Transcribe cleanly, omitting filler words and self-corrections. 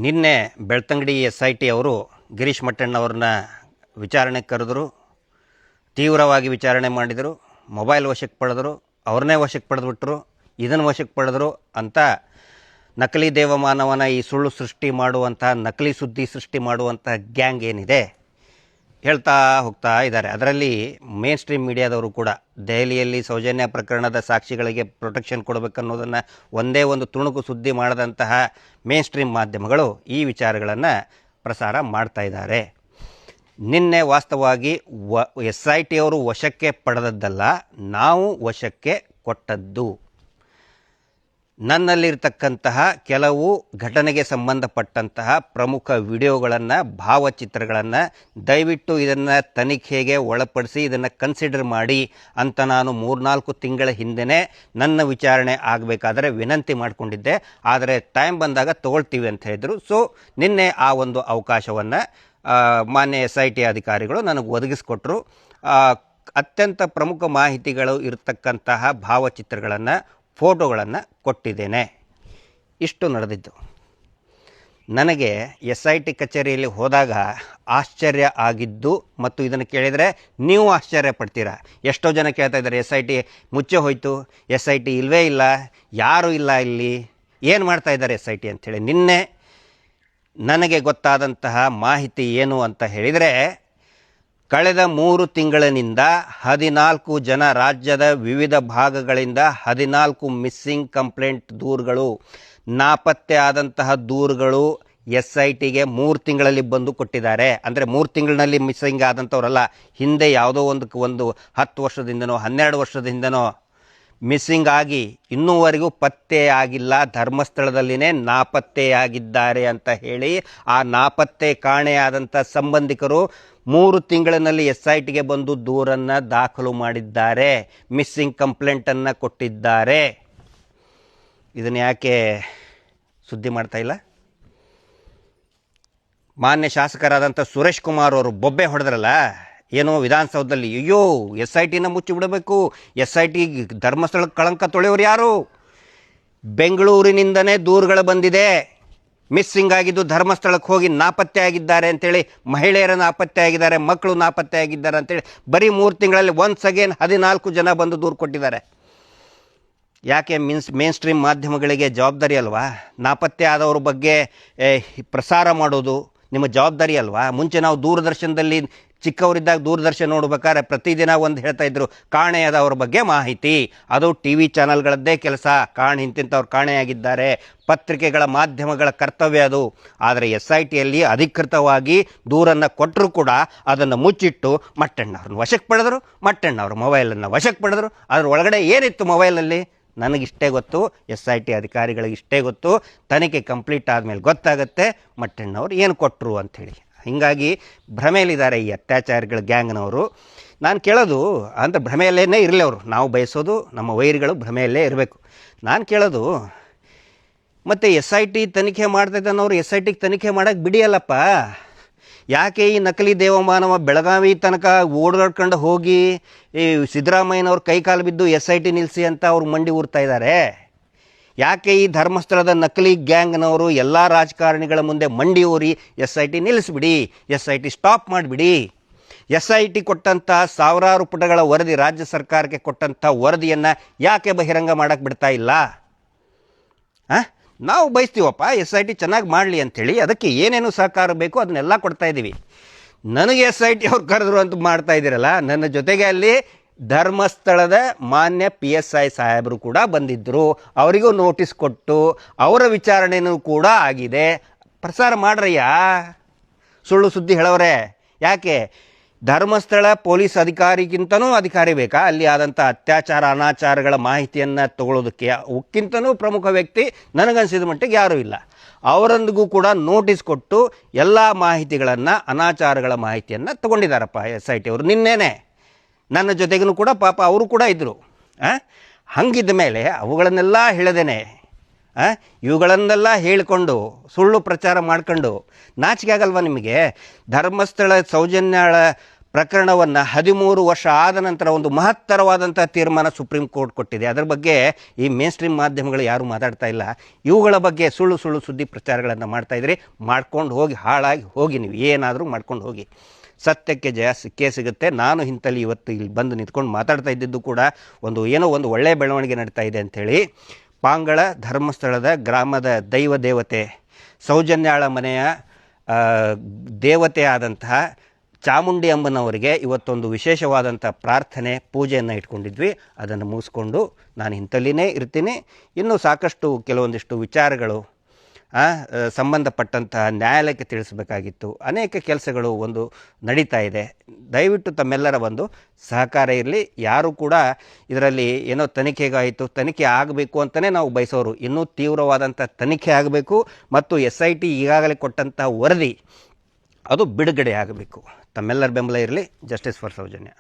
ನಿನ್ನೆ ಬೆಳ್ತಂಗಡಿ SIT ಅವರು ಗಿರೀಶ್ ಮಟ್ಟಣ್ಣವ್ರನ್ನ ವಿಚಾರಣೆಗೆ ಕರೆದರು. ತೀವ್ರವಾಗಿ ವಿಚಾರಣೆ ಮಾಡಿದರು. ಮೊಬೈಲ್ ವಶಕ್ಕೆ ಪಡೆದರು. ಅವ್ರನ್ನೇ ವಶಕ್ಕೆ ಪಡೆದುಬಿಟ್ರು. ಇದನ್ನು ವಶಕ್ಕೆ ಪಡೆದರು ಅಂತ ನಕಲಿ ದೇವಮಾನವನ ಈ ಸುಳ್ಳು ಸೃಷ್ಟಿ ಮಾಡುವಂಥ ನಕಲಿ ಸುದ್ದಿ ಸೃಷ್ಟಿ ಮಾಡುವಂಥ ಗ್ಯಾಂಗ್ ಏನಿದೆ ಹೇಳ್ತಾ ಹೋಗ್ತಾ ಇದ್ದಾರೆ. ಅದರಲ್ಲಿ ಮೇನ್ ಸ್ಟ್ರೀಮ್ ಮೀಡಿಯಾದವರು ಕೂಡ ದೆಹಲಿಯಲ್ಲಿ ಸೌಜನ್ಯ ಪ್ರಕರಣದ ಸಾಕ್ಷಿಗಳಿಗೆ ಪ್ರೊಟೆಕ್ಷನ್ ಕೊಡಬೇಕನ್ನೋದನ್ನು ಒಂದೇ ಒಂದು ತುಣುಕು ಸುದ್ದಿ ಮಾಡದಂತಹ ಮೇನ್ ಸ್ಟ್ರೀಮ್ ಮಾಧ್ಯಮಗಳು ಈ ವಿಚಾರಗಳನ್ನು ಪ್ರಸಾರ ಮಾಡ್ತಾ ಇದ್ದಾರೆ. ನಿನ್ನೆ ವಾಸ್ತವವಾಗಿ SIT ಅವರು ವಶಕ್ಕೆ ಪಡೆದದ್ದಲ್ಲ, ನಾವು ವಶಕ್ಕೆ ಕೊಟ್ಟದ್ದು. ನನ್ನಲ್ಲಿರ್ತಕ್ಕಂತಹ ಕೆಲವು ಘಟನೆಗೆ ಸಂಬಂಧಪಟ್ಟಂತಹ ಪ್ರಮುಖ ವಿಡಿಯೋಗಳನ್ನು, ಭಾವಚಿತ್ರಗಳನ್ನು ದಯವಿಟ್ಟು ಇದನ್ನು ತನಿಖೆಗೆ ಒಳಪಡಿಸಿ ಇದನ್ನು ಕನ್ಸಿಡರ್ ಮಾಡಿ ಅಂತ ನಾನು 3-4 ತಿಂಗಳ ಹಿಂದೆ ನನ್ನ ವಿಚಾರಣೆ ಆಗಬೇಕಾದ್ರೆ ವಿನಂತಿ ಮಾಡಿಕೊಂಡಿದ್ದೆ. ಆದರೆ ಟೈಮ್ ಬಂದಾಗ ತಗೊಳ್ತೀವಿ ಅಂತ ಹೇಳಿದರು. ಸೊ ನಿನ್ನೆ ಆ ಒಂದು ಅವಕಾಶವನ್ನು ಮಾನ್ಯ SIT ಅಧಿಕಾರಿಗಳು ನನಗೆ ಒದಗಿಸ್ಕೊಟ್ರು. ಅತ್ಯಂತ ಪ್ರಮುಖ ಮಾಹಿತಿಗಳು ಇರತಕ್ಕಂತಹ ಭಾವಚಿತ್ರಗಳನ್ನು, ಫೋಟೋಗಳನ್ನು ಕೊಟ್ಟಿದ್ದೇನೆ. ಇಷ್ಟು ನಡೆದಿದ್ದು. ನನಗೆ SIT ಕಚೇರಿಯಲ್ಲಿ ಹೋದಾಗ ಆಶ್ಚರ್ಯ ಆಗಿದ್ದು, ಮತ್ತು ಇದನ್ನು ಕೇಳಿದರೆ ನೀವು ಆಶ್ಚರ್ಯ ಪಡ್ತೀರಾ. ಎಷ್ಟೋ ಜನ ಕೇಳ್ತಾ ಇದ್ದಾರೆ, SIT ಮುಚ್ಚೆ ಹೋಯಿತು, SIT ಇಲ್ಲವೇ ಇಲ್ಲ, ಯಾರೂ ಇಲ್ಲ ಇಲ್ಲಿ, ಏನು ಮಾಡ್ತಾ ಇದ್ದಾರೆ SIT ಅಂಥೇಳಿ. ನಿನ್ನೆ ನನಗೆ ಗೊತ್ತಾದಂತಹ ಮಾಹಿತಿ ಏನು ಅಂತ ಹೇಳಿದರೆ, ಕಳೆದ 3 ತಿಂಗಳಿನಿಂದ 14 ಜನ, ರಾಜ್ಯದ ವಿವಿಧ ಭಾಗಗಳಿಂದ 14 ಮಿಸ್ಸಿಂಗ್ ಕಂಪ್ಲೇಂಟ್ ದೂರುಗಳು, ನಾಪತ್ತೆ ಆದಂತಹ ದೂರುಗಳು SITಗೆ 3 ತಿಂಗಳಲ್ಲಿ ಬಂದು ಕೊಟ್ಟಿದ್ದಾರೆ. ಅಂದರೆ 3 ತಿಂಗಳಿನಲ್ಲಿ ಮಿಸ್ಸಿಂಗ್ ಆದಂಥವರಲ್ಲ, ಹಿಂದೆ ಯಾವುದೋ ಒಂದು 10 ವರ್ಷದಿಂದನೋ 12 ವರ್ಷದಿಂದನೋ ಮಿಸ್ಸಿಂಗ್ ಆಗಿ ಇನ್ನೂವರೆಗೂ ಪತ್ತೆಯಾಗಿಲ್ಲ, ಧರ್ಮಸ್ಥಳದಲ್ಲಿನೇ ನಾಪತ್ತೆಯಾಗಿದ್ದಾರೆ ಅಂತ ಹೇಳಿ ಆ ನಾಪತ್ತೆ ಕಾಣೆಯಾದಂಥ ಸಂಬಂಧಿಕರು 3 ತಿಂಗಳಿನಲ್ಲಿ SITಗೆ ಬಂದು ದೂರನ್ನು ದಾಖಲು ಮಾಡಿದ್ದಾರೆ, ಮಿಸ್ಸಿಂಗ್ ಕಂಪ್ಲೇಂಟನ್ನು ಕೊಟ್ಟಿದ್ದಾರೆ. ಇದನ್ನು ಯಾಕೆ ಸುದ್ದಿ ಮಾಡ್ತಾ ಇಲ್ಲ? ಮಾನ್ಯ ಶಾಸಕರಾದಂಥ ಸುರೇಶ್ ಕುಮಾರ್ ಅವರು ಬೊಬ್ಬೆ ಹೊಡೆದ್ರಲ್ಲ ಏನೋ ವಿಧಾನಸೌಧದಲ್ಲಿ, ಅಯ್ಯೋ SITನ ಮುಚ್ಚಿ ಬಿಡಬೇಕು, SIT ಧರ್ಮಸ್ಥಳಕ್ಕೆ ಕಳಂಕ ತೊಳೆಯೋರು ಯಾರು? ಬೆಂಗಳೂರಿನಿಂದನೇ ದೂರುಗಳು ಬಂದಿದೆ, ಮಿಸ್ಸಿಂಗ್ ಆಗಿದ್ದು ಧರ್ಮಸ್ಥಳಕ್ಕೆ ಹೋಗಿ ನಾಪತ್ತೆ ಆಗಿದ್ದಾರೆ ಅಂತೇಳಿ, ಮಹಿಳೆಯರ ನಾಪತ್ತೆ ಆಗಿದ್ದಾರೆ, ಮಕ್ಕಳು ನಾಪತ್ತೆ ಆಗಿದ್ದಾರೆ ಅಂತೇಳಿ ಬರೀ 3 ತಿಂಗಳಲ್ಲಿ ಒನ್ಸ್ ಅಗೇನ್ 14 ಜನ ಬಂದು ದೂರು ಕೊಟ್ಟಿದ್ದಾರೆ. ಯಾಕೆ ಮೇನ್ ಸ್ಟ್ರೀಮ್ ಮಾಧ್ಯಮಗಳಿಗೆ ಜವಾಬ್ದಾರಿ ಅಲ್ವಾ? ನಾಪತ್ತೆ ಆದವ್ರ ಬಗ್ಗೆ ಪ್ರಸಾರ ಮಾಡೋದು ನಿಮ್ಮ ಜವಾಬ್ದಾರಿ ಅಲ್ವಾ? ಮುಂಚೆ ನಾವು ದೂರದರ್ಶನದಲ್ಲಿ ಚಿಕ್ಕವರಿದ್ದಾಗ ದೂರದರ್ಶನ ನೋಡ್ಬೇಕಾದ್ರೆ ಪ್ರತಿದಿನ ಒಂದು ಹೇಳ್ತಾ ಇದ್ರು, ಕಾಣೆಯಾದವ್ರ ಬಗ್ಗೆ ಮಾಹಿತಿ. ಅದು TV ಚಾನಲ್ಗಳದ್ದೇ ಕೆಲಸ, ಇಂತಿಂಥವ್ರು ಕಾಣೆಯಾಗಿದ್ದಾರೆ, ಪತ್ರಿಕೆಗಳ ಮಾಧ್ಯಮಗಳ ಕರ್ತವ್ಯ ಅದು. ಆದರೆ SITಯಲ್ಲಿ ಅಧಿಕೃತವಾಗಿ ದೂರನ್ನು ಕೊಟ್ಟರು ಕೂಡ ಅದನ್ನು ಮುಚ್ಚಿಟ್ಟು ಮಟ್ಟಣ್ಣವ್ರನ್ನ ವಶಕ್ಕೆ ಪಡೆದರು, ಮಟ್ಟಣ್ಣವ್ರ ಮೊಬೈಲನ್ನು ವಶಕ್ಕೆ ಪಡೆದರು. ಅದ್ರ ಒಳಗಡೆ ಏನಿತ್ತು ಮೊಬೈಲಲ್ಲಿ ನನಗಿಷ್ಟೇ ಗೊತ್ತು, SIT ಅಧಿಕಾರಿಗಳಿಗೆ ಇಷ್ಟೇ ಗೊತ್ತು. ತನಿಖೆ ಕಂಪ್ಲೀಟ್ ಆದಮೇಲೆ ಗೊತ್ತಾಗುತ್ತೆ ಮಟ್ಟಣ್ಣವ್ರು ಏನು ಕೊಟ್ಟರು ಅಂಥೇಳಿ. ಹೀಗಾಗಿ ಭ್ರಮೆಯಲ್ಲಿದ್ದಾರೆ ಈ ಅತ್ಯಾಚಾರಿಗಳ ಗ್ಯಾಂಗ್ನವರು. ನಾನು ಕೇಳೋದು ಅಂದರೆ ಭ್ರಮೆಯಲ್ಲೇ ಇರಲಿ ಅವರು, ನಾವು ಬಯಸೋದು ನಮ್ಮ ವೈರಿಗಳು ಭ್ರಮೆಯಲ್ಲೇ ಇರಬೇಕು. ನಾನು ಕೇಳೋದು, ಮತ್ತು SIT ತನಿಖೆ ಮಾಡ್ತೈತೆ ಅನ್ನೋರು SITಗೆ ತನಿಖೆ ಮಾಡೋಕ್ಕೆ ಬಿಡಿಯಲ್ಲಪ್ಪ. ಯಾಕೆ ಈ ನಕಲಿ ದೇವಮಾನವ ಬೆಳಗಾವಿ ತನಕ ಓಡಾಡ್ಕೊಂಡು ಹೋಗಿ ಈ ಸಿದ್ದರಾಮಯ್ಯನವ್ರ ಕೈಕಾಲು ಬಿದ್ದು SIT ನಿಲ್ಲಿಸಿ ಅಂತ ಅವ್ರು ಮಂಡಿ ಊರ್ತಾ ಇದ್ದಾರೆ? ಯಾಕೆ ಈ ಧರ್ಮಸ್ಥಳದ ನಕಲಿ ಗ್ಯಾಂಗ್ನವರು ಎಲ್ಲ ರಾಜಕಾರಣಿಗಳ ಮುಂದೆ ಮಂಡಿ ಊರಿ SIT ನಿಲ್ಲಿಸ್ಬಿಡಿ, SIT ಸ್ಟಾಪ್ ಮಾಡಿಬಿಡಿ, SIT ಕೊಟ್ಟಂಥ ಸಾವಿರಾರು ಪುಟಗಳ ವರದಿ, ರಾಜ್ಯ ಸರ್ಕಾರಕ್ಕೆ ಕೊಟ್ಟಂಥ ವರದಿಯನ್ನು ಯಾಕೆ ಬಹಿರಂಗ ಮಾಡೋಕ್ಕೆ ಬಿಡ್ತಾ ಇಲ್ಲ? ನಾವು ಬಯಸ್ತೀವಪ್ಪ SIT ಚೆನ್ನಾಗಿ ಮಾಡಲಿ ಅಂಥೇಳಿ, ಅದಕ್ಕೆ ಏನೇನು ಸಹಕಾರ ಬೇಕು ಅದನ್ನೆಲ್ಲ ಕೊಡ್ತಾ ಇದ್ದೀವಿ. ನನಗೆ SIT ಅವ್ರು ಕರೆದ್ರು ಅಂತ ಮಾಡ್ತಾ ಇದ್ದೀರಲ್ಲ, ನನ್ನ ಜೊತೆಗೆ ಅಲ್ಲಿ ಧರ್ಮಸ್ಥಳದ ಮಾನ್ಯ PSI ಸಾಹೇಬರು ಕೂಡ ಬಂದಿದ್ದರು. ಅವರಿಗೂ ನೋಟಿಸ್ ಕೊಟ್ಟು ಅವರ ವಿಚಾರಣೆಯೂ ಕೂಡ ಆಗಿದೆ. ಪ್ರಸಾರ ಮಾಡ್ರಯ್ಯ, ಸುಳ್ಳು ಸುದ್ದಿ ಹೇಳೋರೆ. ಯಾಕೆ ಧರ್ಮಸ್ಥಳ ಪೊಲೀಸ್ ಅಧಿಕಾರಿಗಿಂತನೂ ಅಧಿಕಾರಿ ಬೇಕಾ ಅಲ್ಲಿ ಆದಂಥ ಅತ್ಯಾಚಾರ ಅನಾಚಾರಗಳ ಮಾಹಿತಿಯನ್ನು ತಗೊಳ್ಳೋದಕ್ಕೆ? ಅವಕ್ಕಿಂತನೂ ಪ್ರಮುಖ ವ್ಯಕ್ತಿ ನನಗನ್ಸಿದ ಮಟ್ಟಿಗೆ ಯಾರೂ ಇಲ್ಲ. ಅವರೊಂದಿಗೂ ಕೂಡ ನೋಟಿಸ್ ಕೊಟ್ಟು ಎಲ್ಲ ಮಾಹಿತಿಗಳನ್ನು, ಅನಾಚಾರಗಳ ಮಾಹಿತಿಯನ್ನು ತಗೊಂಡಿದ್ದಾರಪ್ಪ SIT ಅವರು. ನಿನ್ನೆನೆ ನನ್ನ ಜೊತೆಗೂ ಕೂಡ ಪಾಪ ಅವರು ಕೂಡ ಇದ್ದರು. ಹಂಗಿದ್ದ ಮೇಲೆ ಅವುಗಳನ್ನೆಲ್ಲ ಹೇಳದೇನೆ ಇವುಗಳನ್ನೆಲ್ಲ ಹೇಳಿಕೊಂಡು ಸುಳ್ಳು ಪ್ರಚಾರ ಮಾಡ್ಕೊಂಡು ನಾಚಿಕೆ ಆಗಲ್ವ ನಿಮಗೆ? ಧರ್ಮಸ್ಥಳ ಸೌಜನ್ಯಳ ಪ್ರಕರಣವನ್ನು 13 ವರ್ಷ ಆದ ನಂತರ ಒಂದು ಮಹತ್ತರವಾದಂಥ ತೀರ್ಮಾನ ಸುಪ್ರೀಂ ಕೋರ್ಟ್ ಕೊಟ್ಟಿದೆ. ಅದರ ಬಗ್ಗೆ ಈ ಮೇನ್ ಸ್ಟ್ರೀಮ್ ಮಾಧ್ಯಮಗಳು ಯಾರೂ ಮಾತಾಡ್ತಾ ಇಲ್ಲ. ಇವುಗಳ ಬಗ್ಗೆ ಸುಳ್ಳು ಸುದ್ದಿ ಪ್ರಚಾರಗಳನ್ನು ಮಾಡ್ತಾಯಿದ್ರಿ. ಮಾಡ್ಕೊಂಡು ಹೋಗಿ, ಹಾಳಾಗಿ ಹೋಗಿ, ನೀವು ಏನಾದರೂ ಮಾಡ್ಕೊಂಡು ಹೋಗಿ. ಸತ್ಯಕ್ಕೆ ಜಯ ಸಿಕ್ಕೇ ಸಿಗುತ್ತೆ. ನಾನು ಇಂತಲ್ಲಿ ಇವತ್ತು ಇಲ್ಲಿ ಬಂದು ನಿಂತ್ಕೊಂಡು ಮಾತಾಡ್ತಾ ಇದ್ದಿದ್ದು ಕೂಡ ಒಂದು ಒಳ್ಳೆಯ ಬೆಳವಣಿಗೆ ನಡೀತಾ ಇದೆ ಅಂಥೇಳಿ ಪಾಂಗಳ ಧರ್ಮಸ್ಥಳದ ಗ್ರಾಮದ ದೇವತೆ ಸೌಜನ್ಯಾಳ ಮನೆಯ ದೇವತೆ ಆದಂತಹ ಚಾಮುಂಡಿ ಅಮ್ಮನವರಿಗೆ ಇವತ್ತೊಂದು ವಿಶೇಷವಾದಂಥ ಪ್ರಾರ್ಥನೆ ಪೂಜೆಯನ್ನು ಇಟ್ಕೊಂಡಿದ್ವಿ. ಅದನ್ನು ಮುಗಿಸ್ಕೊಂಡು ನಾನು ಇಂತಲ್ಲಿನೇ ಇರ್ತೀನಿ. ಇನ್ನೂ ಸಾಕಷ್ಟು ಕೆಲವೊಂದಿಷ್ಟು ವಿಚಾರಗಳು ಸಂಬಂಧಪಟ್ಟಂತಹ ನ್ಯಾಯಾಲಯಕ್ಕೆ ತಿಳಿಸಬೇಕಾಗಿತ್ತು. ಅನೇಕ ಕೆಲಸಗಳು ನಡೀತಾ ಇದೆ. ದಯವಿಟ್ಟು ತಮ್ಮೆಲ್ಲರ ಸಹಕಾರ ಇರಲಿ. ಯಾರು ಕೂಡ ಇದರಲ್ಲಿ ಏನೋ ತನಿಖೆಗಾಯಿತು, ತನಿಖೆ ಆಗಬೇಕು ಅಂತಲೇ ನಾವು ಬಯಸೋರು. ಇನ್ನೂ ತೀವ್ರವಾದಂಥ ತನಿಖೆ ಆಗಬೇಕು ಮತ್ತು SIT ಈಗಾಗಲೇ ಕೊಟ್ಟಂಥ ವರದಿ ಅದು ಬಿಡುಗಡೆ ಆಗಬೇಕು. ತಮ್ಮೆಲ್ಲರ ಬೆಂಬಲ ಇರಲಿ. Justice for Soujanya.